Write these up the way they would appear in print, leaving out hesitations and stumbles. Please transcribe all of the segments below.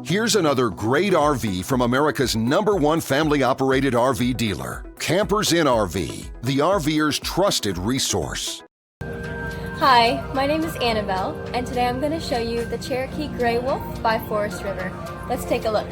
Here's another great RV from America's #1 family-operated RV dealer, Campers Inn RV, the RVer's trusted resource. Hi, my name is Annabelle, and today I'm going to show you the Cherokee Grey Wolf by Forest River. Let's take a look.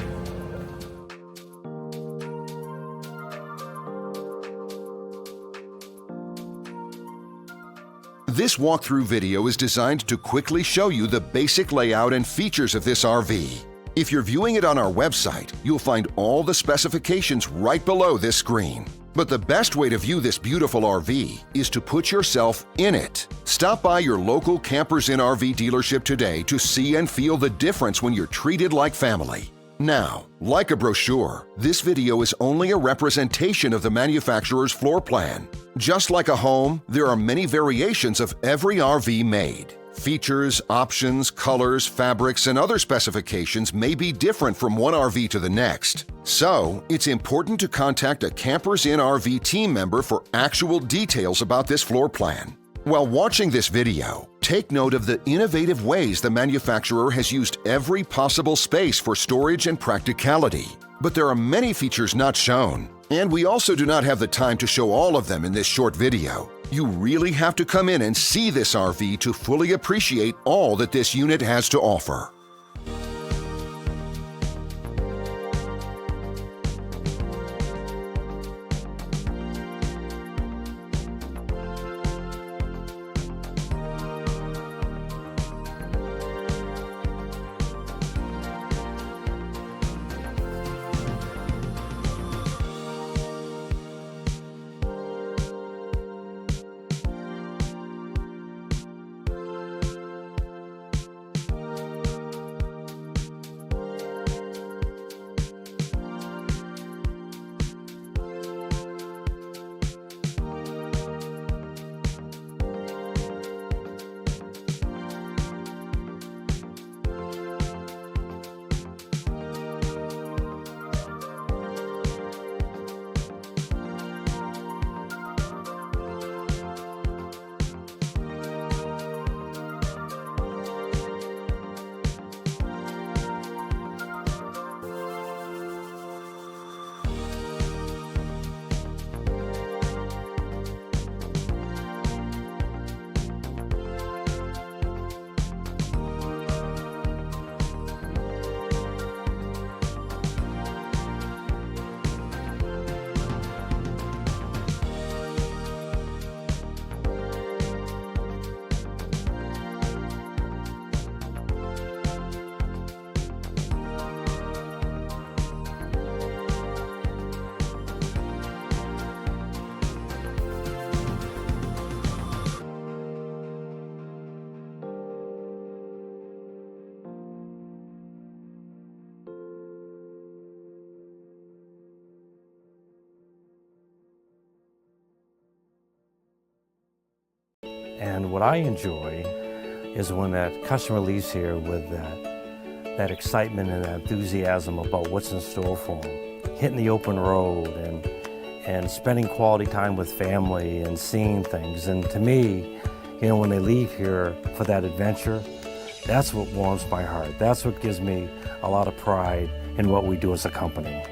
This walkthrough video is designed to quickly show you the basic layout and features of this RV. If you're viewing it on our website, you'll find all the specifications right below this screen. But the best way to view this beautiful RV is to put yourself in it. Stop by your local Campers Inn RV dealership today to see and feel the difference when you're treated like family. Now, like a brochure, this video is only a representation of the manufacturer's floor plan. Just like a home, there are many variations of every RV made. Features, options, colors, fabrics, and other specifications may be different from one RV to the next. So, it's important to contact a Campers Inn RV team member for actual details about this floor plan. While watching this video, take note of the innovative ways the manufacturer has used every possible space for storage and practicality. But there are many features not shown, and we also do not have the time to show all of them in this short video. You really have to come in and see this RV to fully appreciate all that this unit has to offer. And what I enjoy is when that customer leaves here with that excitement and that enthusiasm about what's in store for them. Hitting the open road and spending quality time with family and seeing things. And to me, you know, when they leave here for that adventure, that's what warms my heart. That's what gives me a lot of pride in what we do as a company.